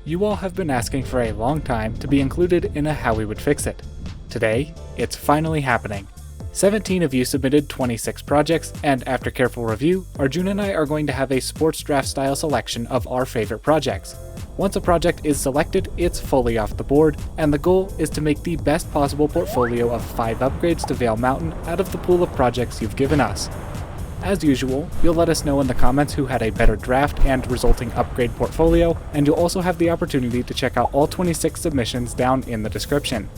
You all have been asking for a long time to be included in a How We Would Fix It. Today, it's finally happening. 17 of you submitted 26 projects, and after careful review, Arjun and I are going to have a sports draft style selection of our favorite projects. Once a project is selected, it's fully off the board, and the goal is to make the best possible portfolio of 5 upgrades to Vail Mountain out of the pool of projects you've given us. As usual, you'll let us know in the comments who had a better draft and resulting upgrade portfolio, and you'll also have the opportunity to check out all 26 submissions down in the description.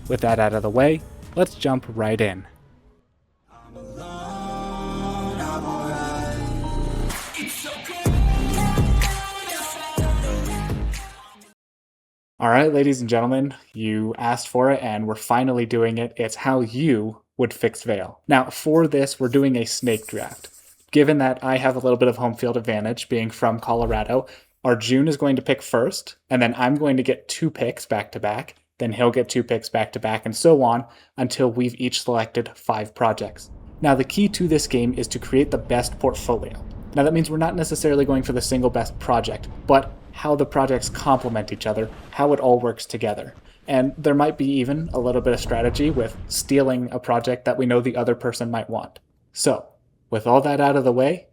With that out of the way, let's jump right in. Alright, ladies and gentlemen, you asked for it and we're finally doing it. It's how you would fix Vail. Now, for this, we're doing a snake draft. Given that I have a little bit of home field advantage being from Colorado, Arjun is going to pick first, and then I'm going to get 2 picks back to back, then he'll get 2 picks back to back, and so on until we've each selected 5 projects. Now, the key to this game is to create the best portfolio. Now, that means we're not necessarily going for the single best project, but how the projects complement each other, how it all works together. And there might be even a little bit of strategy with stealing a project that we know the other person might want. So, with all that out of the way,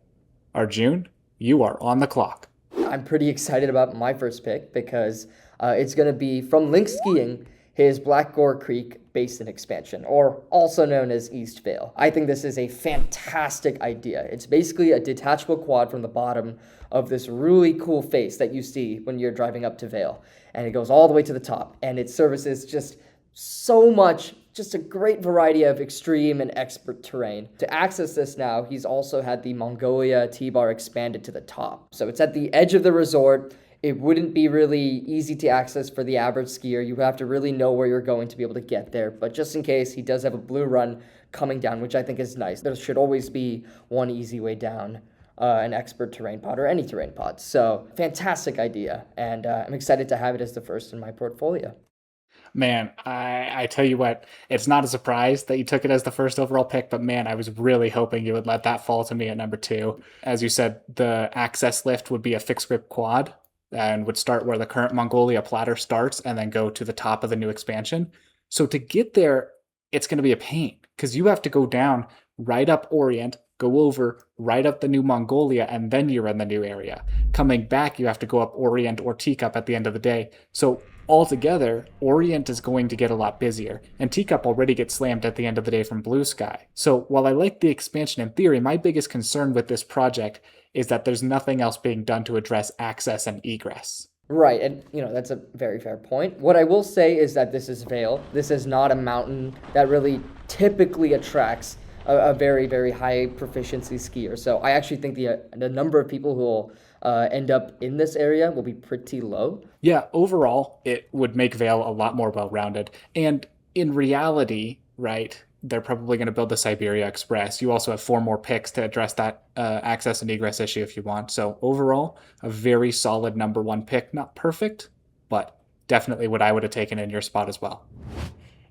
Arjun, you are on the clock. I'm pretty excited about my first pick because it's going to be from Link Skiing, his Black Gore Creek Basin expansion, or also known as East Vail. I think this is a fantastic idea. It's basically a detachable quad from the bottom of this really cool face that you see when you're driving up to Vail. And it goes all the way to the top, and it services just so much, just a great variety of extreme and expert terrain. To access this now, he's also had the Mongolia T-bar expanded to the top. So it's at the edge of the resort. It wouldn't be really easy to access for the average skier. You have to really know where you're going to be able to get there. But just in case, he does have a blue run coming down, which I think is nice. There should always be one easy way down an expert terrain pod or any terrain pod. So fantastic idea. And I'm excited to have it as the first in my portfolio. Man, I tell you what, it's not a surprise that you took it as the first overall pick, but man, I was really hoping you would let that fall to me at number 2. As you said, the access lift would be a fixed grip quad and would start where the current Mongolia platter starts and then go to the top of the new expansion. So to get there, it's going to be a pain because you have to go down right up Orient, go over right up the new Mongolia, and then you're in the new area. Coming back, you have to go up Orient or Teacup at the end of the day. So altogether, Orient is going to get a lot busier, and Teacup already gets slammed at the end of the day from Blue Sky. So while I like the expansion in theory, my biggest concern with this project is that there's nothing else being done to address access and egress. Right, and that's a very fair point. What I will say is that this is Vail. This is not a mountain that really typically attracts a very, very high proficiency skier. So I actually think the number of people who will end up in this area will be pretty low. Yeah, overall, it would make Vail a lot more well-rounded. And in reality, right, they're probably going to build the Siberia Express. You also have 4 more picks to address that access and egress issue if you want. So overall, a very solid number 1 pick. Not perfect, but definitely what I would have taken in your spot as well.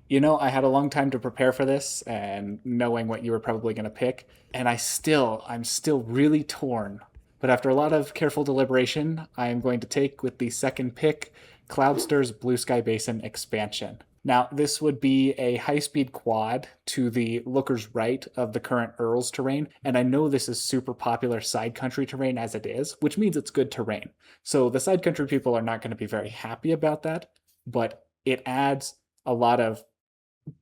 You know, I had a long time to prepare for this and knowing what you were probably going to pick, and I'm still really torn. But after a lot of careful deliberation, I am going to take with the second pick, Cloudster's Blue Sky Basin expansion. Now, this would be a high-speed quad to the looker's right of the current Earl's terrain, and I know this is super popular side country terrain as it is, which means it's good terrain. So the side country people are not going to be very happy about that, but it adds a lot of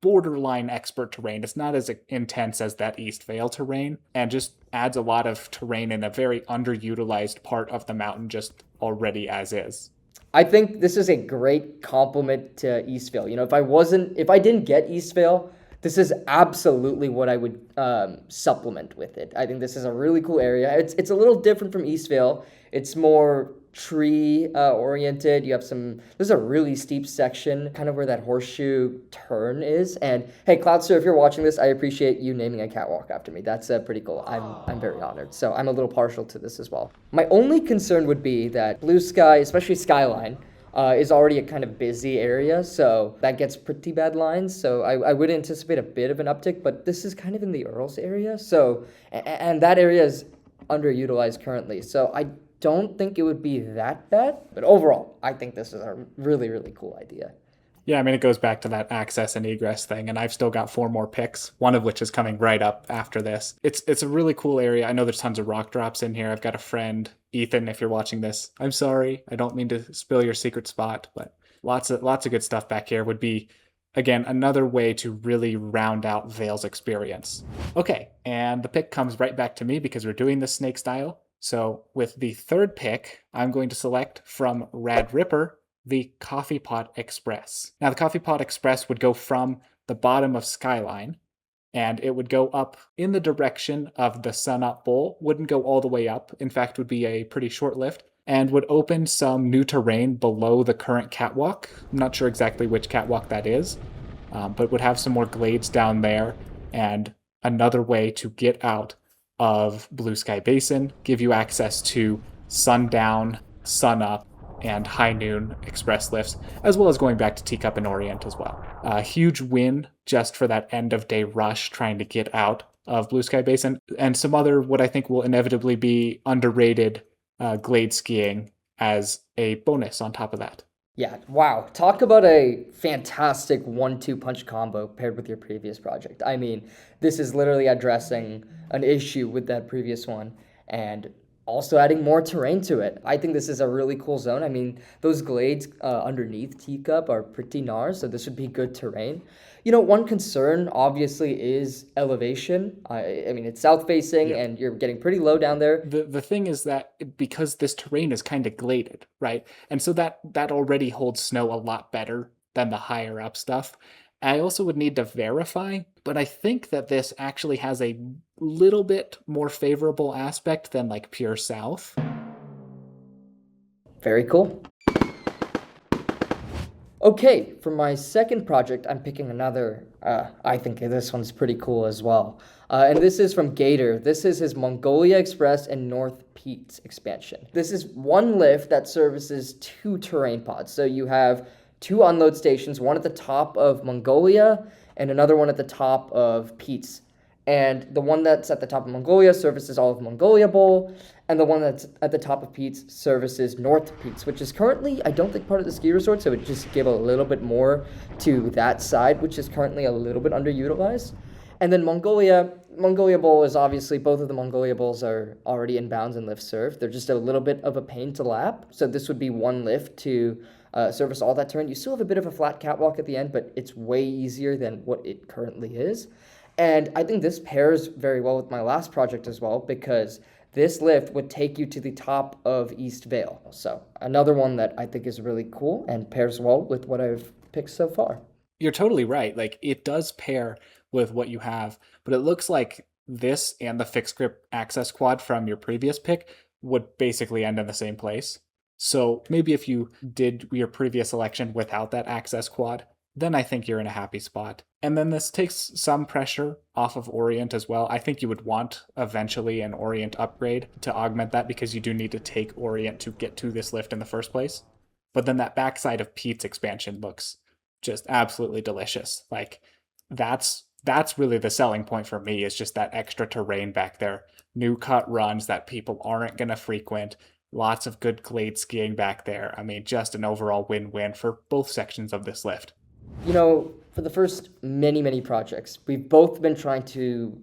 borderline expert terrain. It's not as intense as that East Vail terrain, and just adds a lot of terrain in a very underutilized part of the mountain just already as is. I think this is a great compliment to East Vail. If I didn't get East Vail, this is absolutely what I would supplement with it. I think this is a really cool area. It's a little different from East Vail. It's more tree oriented. There's a really steep section, kind of where that horseshoe turn is. And hey, Cloudster, if you're watching this, I appreciate you naming a catwalk after me. That's pretty cool. I'm very honored. So I'm a little partial to this as well. My only concern would be that Blue Sky, especially Skyline, is already a kind of busy area, so that gets pretty bad lines. So I would anticipate a bit of an uptick, but this is kind of in the Earls area, so and that area is underutilized currently. So I don't think it would be that bad. But overall, I think this is a really, really cool idea. Yeah, I mean, it goes back to that access and egress thing, and I've still got 4 more picks, one of which is coming right up after this. It's a really cool area. I know there's tons of rock drops in here. I've got a friend, Ethan, if you're watching this. I'm sorry. I don't mean to spill your secret spot, but lots of good stuff back here would be, again, another way to really round out Vail's experience. Okay, and the pick comes right back to me because we're doing this snake style. So with the third pick, I'm going to select from Rad Ripper the Coffee Pot Express. Now, the Coffee Pot Express would go from the bottom of Skyline, and it would go up in the direction of the Sun Up Bowl. Wouldn't go all the way up. In fact, would be a pretty short lift, and would open some new terrain below the current catwalk. I'm not sure exactly which catwalk that is, but would have some more glades down there, and another way to get out of Blue Sky Basin, give you access to sundown, sun up, and high noon express lifts, as well as going back to Teacup and Orient as well. A huge win just for that end of day rush trying to get out of Blue Sky Basin, and some other what I think will inevitably be underrated glade skiing as a bonus on top of that. Yeah, wow. Talk about a fantastic 1-2 punch combo paired with your previous project. I mean, this is literally addressing an issue with that previous one and also adding more terrain to it. I think this is a really cool zone. I mean, those glades underneath Teacup are pretty gnarly, so this would be good terrain. You know, one concern obviously is elevation. I mean, it's south-facing, and you're getting pretty low down there. The thing is that because this terrain is kind of gladed, right? And so that already holds snow a lot better than the higher up stuff. I also would need to verify, but I think that this actually has a little bit more favorable aspect than like pure south. Very cool. Okay, for my second project, I'm picking another. I think this one's pretty cool as well. And this is from Gator. This is his Mongolia Express and North Peaks expansion. This is one lift that services 2 terrain pods. So you have 2 unload stations, one at the top of Mongolia and another one at the top of Peaks. And the one that's at the top of Mongolia services all of Mongolia Bowl, and the one that's at the top of Peaks services North Peaks, which is currently, I don't think, part of the ski resort, so it would just give a little bit more to that side, which is currently a little bit underutilized. And then Mongolia Bowl is obviously, both of the Mongolia Bowls are already inbounds and lift served. They're just a little bit of a pain to lap, so this would be one lift to service all that terrain. You still have a bit of a flat catwalk at the end, but it's way easier than what it currently is. And I think this pairs very well with my last project as well, because this lift would take you to the top of East Vail. So another one that I think is really cool and pairs well with what I've picked so far. You're totally right. Like, it does pair with what you have, but it looks like this and the fixed grip access quad from your previous pick would basically end in the same place. So maybe if you did your previous selection without that access quad, then I think you're in a happy spot. And then this takes some pressure off of Orient as well. I think you would want eventually an Orient upgrade to augment that, because you do need to take Orient to get to this lift in the first place. But then that backside of Pete's expansion looks just absolutely delicious. Like, that's really the selling point for me, is just that extra terrain back there. New cut runs that people aren't going to frequent. Lots of good glade skiing back there. I mean, just an overall win-win for both sections of this lift. You know, for the first many projects, we've both been trying to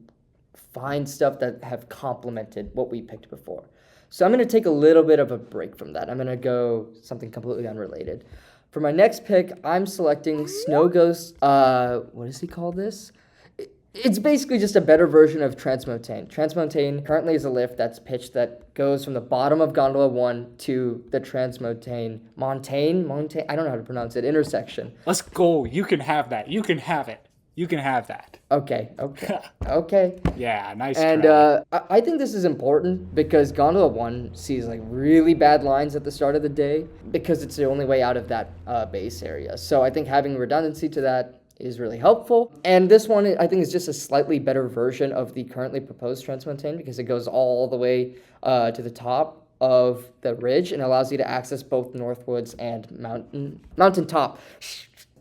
find stuff that have complemented what we picked before. So I'm going to take a little bit of a break from that. I'm going to go something completely unrelated. For my next pick, I'm selecting Snow Ghost. What does he call this? It's basically just a better version of Transmontane. Transmontane currently is a lift that's pitched that goes from the bottom of Gondola 1 to the Transmontane Montane, I don't know how to pronounce it, intersection. Let's go. You can have that. You can have it. You can have that. Okay. Yeah, nice and try. I think this is important because Gondola 1 sees like really bad lines at the start of the day because it's the only way out of that base area. So I think having redundancy to that is really helpful. And this one, I think, is just a slightly better version of the currently proposed Transmontane because it goes all the way to the top of the ridge and allows you to access both Northwoods and Mountain Top.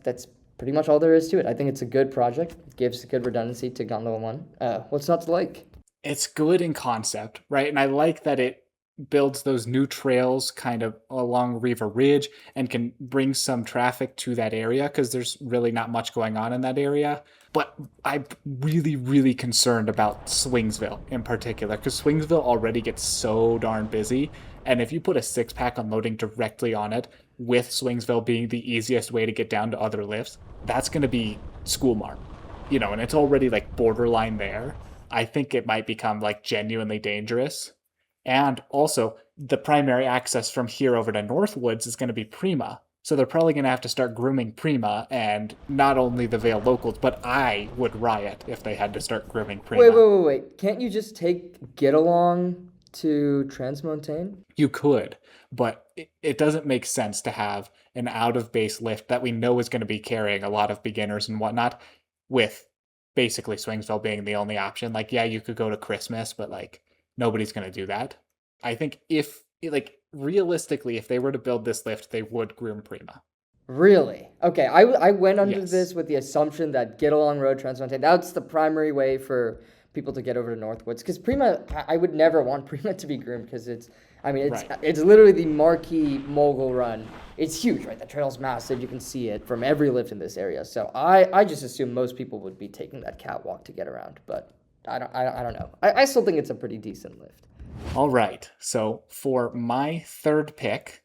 That's pretty much all there is to it. I think it's a good project. It gives good redundancy to Gondola 1. What's not to like? It's good in concept, right? And I like that it builds those new trails kind of along Riva Ridge and can bring some traffic to that area because there's really not much going on in that area. But I'm really, really concerned about Swingsville in particular because Swingsville already gets so darn busy. And if you put a 6-pack unloading directly on it, with Swingsville being the easiest way to get down to other lifts, that's going to be school mark, and it's already like borderline there. I think it might become like genuinely dangerous. And also, the primary access from here over to Northwoods is going to be Prima. So they're probably going to have to start grooming Prima, and not only the Vale locals, but I would riot if they had to start grooming Prima. Wait. Can't you just take Get Along to Transmontane? You could, but it doesn't make sense to have an out-of-base lift that we know is going to be carrying a lot of beginners and whatnot, with basically Swingsville being the only option. Like, yeah, you could go to Christmas, but like nobody's going to do that. I think realistically, if they were to build this lift, they would groom Prima. Really? Okay, I went under Yes. this with the assumption that Get Along Road Transmontane, that's the primary way for people to get over to Northwoods. Because Prima, I would never want Prima to be groomed because it's Right. it's literally the marquee mogul run. It's huge, right? The trail's massive. You can see it from every lift in this area. So I just assume most people would be taking that catwalk to get around. But I don't know. I still think it's a pretty decent lift. All right. So for my third pick,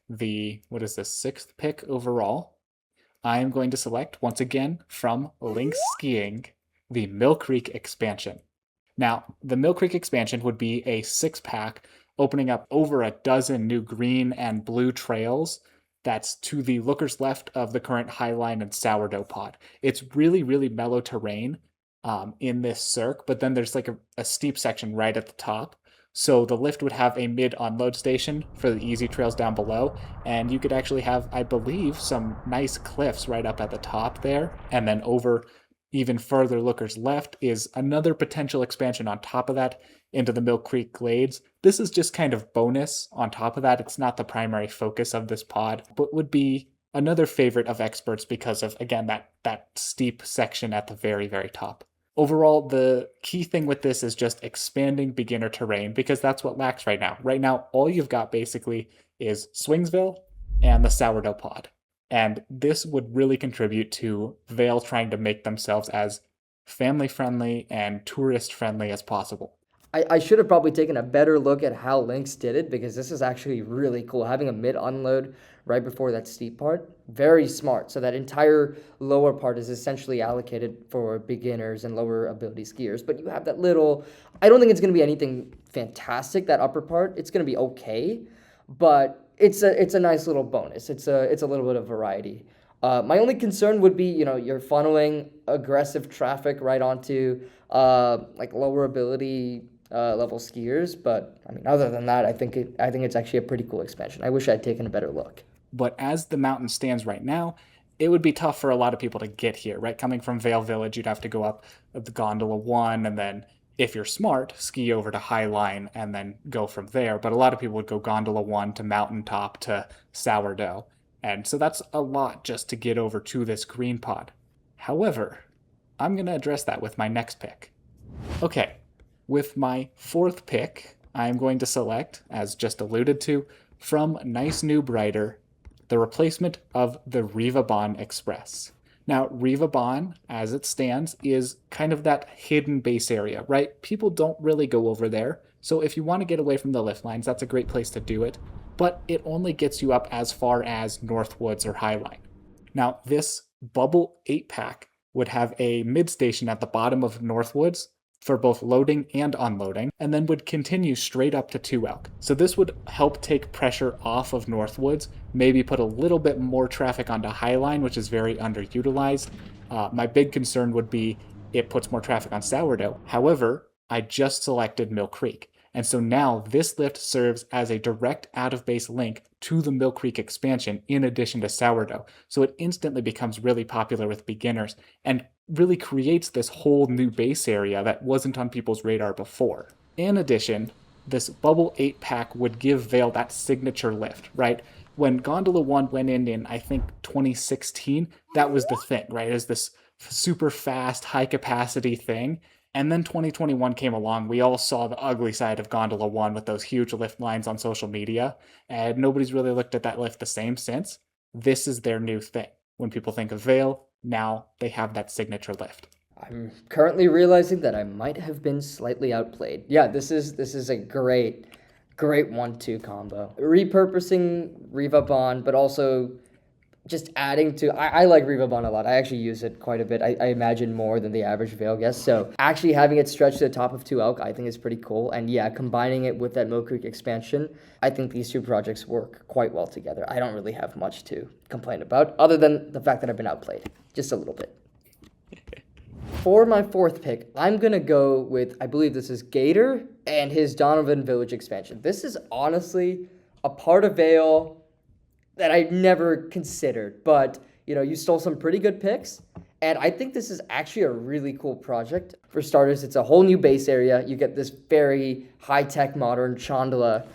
what is this, 6th pick overall, I am going to select once again from Lynx Skiing, the Mill Creek expansion. Now, the Mill Creek expansion would be a 6-pack opening up over a dozen new green and blue trails. That's to the lookers left of the current Highline and Sourdough pod. It's really, really mellow terrain in this cirque, but then there's like a steep section right at the top. So the lift would have a mid unload station for the easy trails down below, and you could actually have, I believe, some nice cliffs right up at the top there. And then over even further lookers left is another potential expansion on top of that into the Mill Creek Glades. This is just kind of bonus on top of that. It's not the primary focus of this pod, but would be another favorite of experts because of, again, that steep section at the very, very top. Overall, the key thing with this is just expanding beginner terrain because that's what lacks right now. Right now, all you've got basically is Swingsville and the Sourdough pod. And this would really contribute to Vail trying to make themselves as family-friendly and tourist-friendly as possible. I should have probably taken a better look at how Lynx did it because this is actually really cool. Having a mid unload right before that steep part, very smart. So that entire lower part is essentially allocated for beginners and lower ability skiers. But you have that little, I don't think it's going to be anything fantastic, that upper part. It's going to be okay, but it's a nice little bonus. It's a little bit of variety. My only concern would be, you're funneling aggressive traffic right onto like lower ability level skiers, but I mean, other than that, I think it's actually a pretty cool expansion. I wish I'd taken a better look. But as the mountain stands right now, it would be tough for a lot of people to get here, right? Coming from Vail Village, you'd have to go up the Gondola 1, and then if you're smart, ski over to Highline and then go from there. But a lot of people would go Gondola 1 to Mountaintop to Sourdough. And so that's a lot just to get over to this green pod. However, I'm going to address that with my next pick. Okay, with my 4th pick, I'm going to select, as just alluded to, from Nice New Brighter, the replacement of the Riva Bahn Express. Now, Riva Bahn, as it stands, is kind of that hidden base area, right? People don't really go over there, so if you want to get away from the lift lines, that's a great place to do it, but it only gets you up as far as Northwoods or Highline. Now, this Bubble 8-pack would have a mid-station at the bottom of Northwoods for both loading and unloading, and then would continue straight up to 2 Elk. So this would help take pressure off of Northwoods, maybe put a little bit more traffic onto Highline, which is very underutilized. My big concern would be it puts more traffic on Sourdough. However, I just selected Mill Creek. And so now this lift serves as a direct out-of-base link to the Mill Creek expansion in addition to Sourdough. So it instantly becomes really popular with beginners and really creates this whole new base area that wasn't on people's radar before. In addition, this Bubble 8-pack would give Vail that signature lift, right? When Gondola 1 went in I think, 2016, that was the thing, right? It was this super fast, high-capacity thing. And then 2021 came along. We all saw the ugly side of Gondola 1 with those huge lift lines on social media, and nobody's really looked at that lift the same since. This is their new thing. When people think of Vail, now they have that signature lift. I'm currently realizing that I might have been slightly outplayed. Yeah, this is a great 1-2 combo. Repurposing Riva Bond, but also just adding to I like Riva Bond a lot. I actually use it quite a bit. I imagine more than the average Veil guest. So actually having it stretch to the top of 2 elk, I think is pretty cool. And yeah, combining it with that Mill Creek expansion, I think these two projects work quite well together. I don't really have much to complain about, other than the fact that I've been outplayed just a little bit. For my 4th pick, I'm going to go with, I believe this is Gator and his Donovan Village expansion. This is honestly a part of Vail that I never considered, but you stole some pretty good picks, and I think this is actually a really cool project. For starters, it's a whole new base area. You get this very high-tech, modern Chandala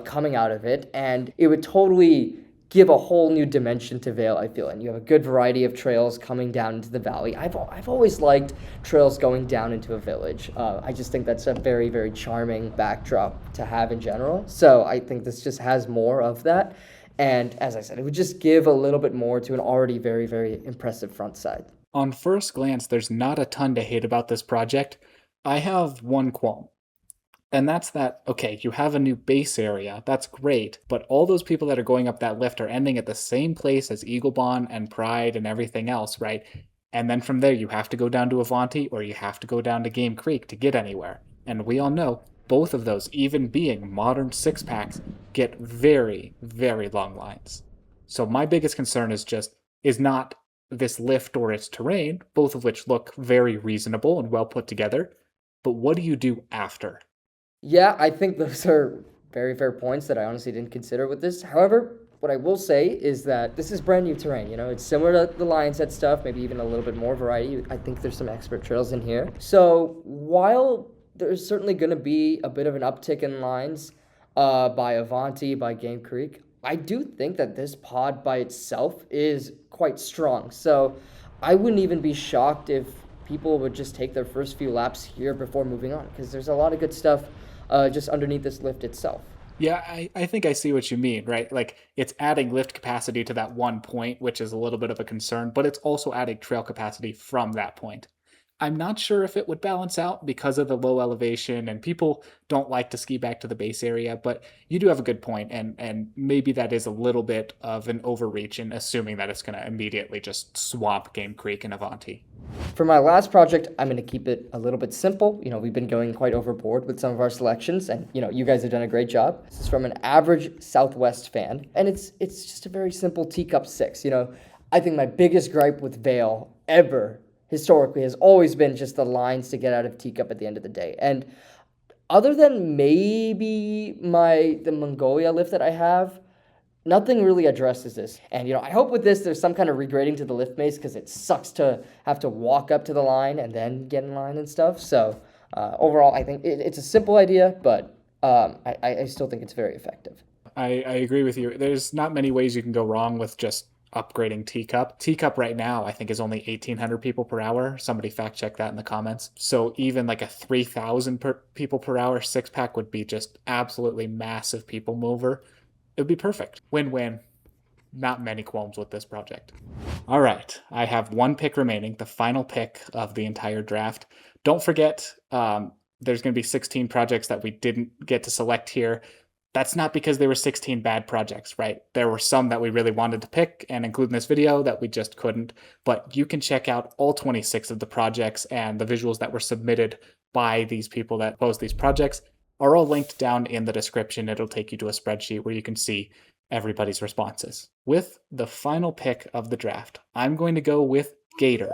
coming out of it, and it would totally give a whole new dimension to Vail, I feel. And you have a good variety of trails coming down into the valley. I've always liked trails going down into a village. I just think that's a very, very charming backdrop to have in general. So I think this just has more of that. And as I said, it would just give a little bit more to an already very, very impressive front side. On first glance, there's not a ton to hate about this project. I have one qualm. And that's that, okay, you have a new base area, that's great, but all those people that are going up that lift are ending at the same place as Eaglebon and Pride and everything else, right? And then from there, you have to go down to Avanti or you have to go down to Game Creek to get anywhere. And we all know both of those, even being modern 6-packs, get very, very long lines. So my biggest concern is not this lift or its terrain, both of which look very reasonable and well put together, but what do you do after? Yeah, I think those are very fair points that I honestly didn't consider with this. However, what I will say is that this is brand new terrain. It's similar to the Lion's Head stuff, maybe even a little bit more variety. I think there's some expert trails in here. So while there's certainly going to be a bit of an uptick in lines by Avanti, by Game Creek, I do think that this pod by itself is quite strong. So I wouldn't even be shocked if people would just take their first few laps here before moving on, because there's a lot of good stuff just underneath this lift itself. Yeah, I think I see what you mean, right? Like, it's adding lift capacity to that one point, which is a little bit of a concern, but it's also adding trail capacity from that point. I'm not sure if it would balance out because of the low elevation, and people don't like to ski back to the base area, but you do have a good point, and maybe that is a little bit of an overreach in assuming that it's going to immediately just swamp Game Creek and Avanti. For my last project, I'm going to keep it a little bit simple. We've been going quite overboard with some of our selections, and you guys have done a great job. This is from an average Southwest fan, and it's just a very simple teacup 6. I think my biggest gripe with Vail ever historically has always been just the lines to get out of teacup at the end of the day. And other than maybe the Mongolia lift that I have, nothing really addresses this. And I hope with this there's some kind of regrading to the lift maze, because it sucks to have to walk up to the line and then get in line and stuff. So overall, I think it's a simple idea, but I still think it's very effective. I agree with you. There's not many ways you can go wrong with just upgrading Teacup. Teacup right now, I think, is only 1,800 people per hour. Somebody fact check that in the comments. So even like a 3,000 people per hour 6-pack would be just absolutely massive people mover. It would be perfect. Win-win. Not many qualms with this project. All right, I have one pick remaining, the final pick of the entire draft. Don't forget, there's going to be 16 projects that we didn't get to select here. That's not because there were 16 bad projects, right? There were some that we really wanted to pick and include in this video that we just couldn't. But you can check out all 26 of the projects, and the visuals that were submitted by these people that post these projects are all linked down in the description. It'll take you to a spreadsheet where you can see everybody's responses. With the final pick of the draft, I'm going to go with Gator,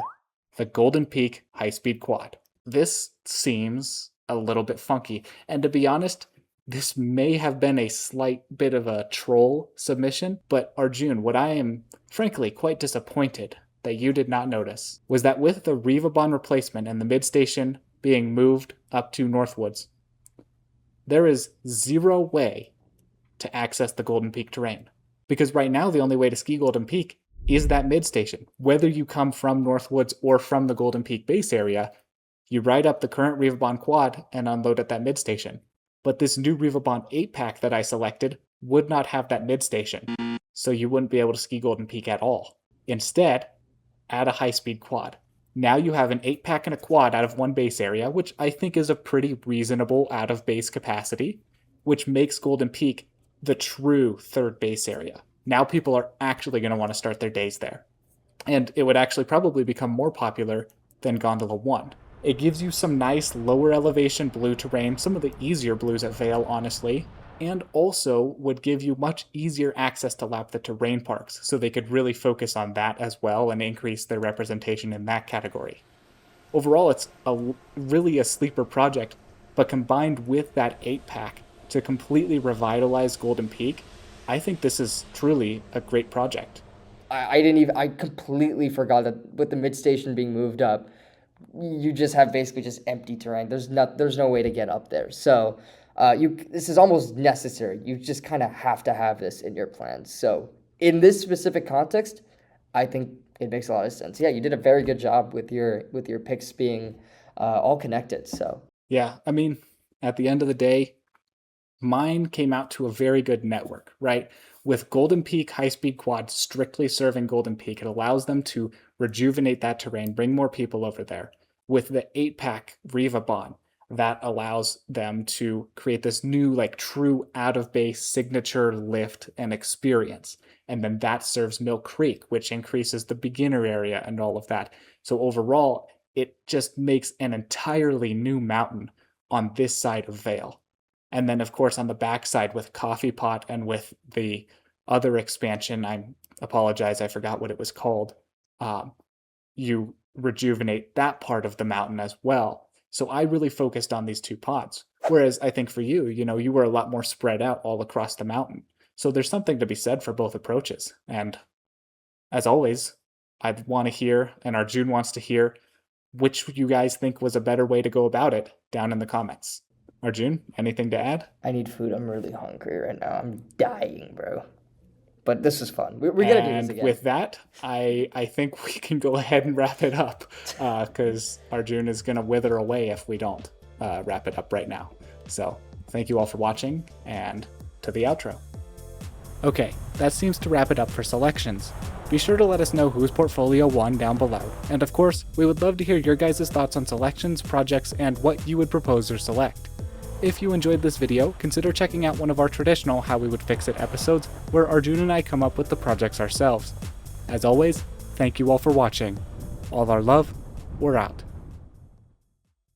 the Golden Peak high-speed quad. This seems a little bit funky, and to be honest, this may have been a slight bit of a troll submission, but Arjun, what I am frankly quite disappointed that you did not notice was that with the Rivabon replacement and the mid-station being moved up to Northwoods, there is zero way to access the Golden Peak terrain. Because right now, the only way to ski Golden Peak is that mid-station. Whether you come from Northwoods or from the Golden Peak base area, You write up the current Riva Bond quad and unload at that mid station. But this new Riva Bond 8-pack that I selected would not have that mid station, so you wouldn't be able to ski Golden Peak at all. Instead, add a high-speed quad. Now you have an 8-pack and a quad out of one base area, which I think is a pretty reasonable out-of-base capacity, which makes Golden Peak the true third base area. Now people are actually going to want to start their days there. And it would actually probably become more popular than Gondola 1. It gives you some nice lower elevation blue terrain, some of the easier blues at Vail, honestly, and also would give you much easier access to lap the terrain parks, so they could really focus on that as well and increase their representation in that category. Overall, it's really a sleeper project, but combined with that 8-pack to completely revitalize Golden Peak, I think this is truly a great project. I completely forgot that with the mid station being moved up, you just have basically just empty terrain. There's no way to get up there. So this is almost necessary. You just kind of have to have this in your plans. So in this specific context, I think it makes a lot of sense. Yeah, you did a very good job with your picks being all connected. So yeah, I mean, at the end of the day, mine came out to a very good network, right? With Golden Peak high-speed quad strictly serving Golden Peak, it allows them to rejuvenate that terrain, bring more people over there. With the 8-pack Riva Bond, that allows them to create this new, like, true out-of-base signature lift and experience. And then that serves Mill Creek, which increases the beginner area and all of that. So overall, it just makes an entirely new mountain on this side of Vail. And then, of course, on the backside with Coffee Pot and with the other expansion, I apologize, I forgot what it was called, you rejuvenate that part of the mountain as well. So I really focused on these two pods. Whereas I think for you, you were a lot more spread out all across the mountain. So there's something to be said for both approaches. And as always, I'd want to hear, and Arjun wants to hear, which you guys think was a better way to go about it down in the comments. Arjun, anything to add? I need food. I'm really hungry right now. I'm dying, bro. But this is fun. We're going to do this again. And with that, I think we can go ahead and wrap it up because Arjun is going to wither away if we don't wrap it up right now. So thank you all for watching, and to the outro. Okay, that seems to wrap it up for selections. Be sure to let us know whose portfolio won down below. And of course, we would love to hear your guys' thoughts on selections, projects, and what you would propose or select. If you enjoyed this video, consider checking out one of our traditional How We Would Fix It episodes, where Arjun and I come up with the projects ourselves. As always, thank you all for watching. All our love, we're out.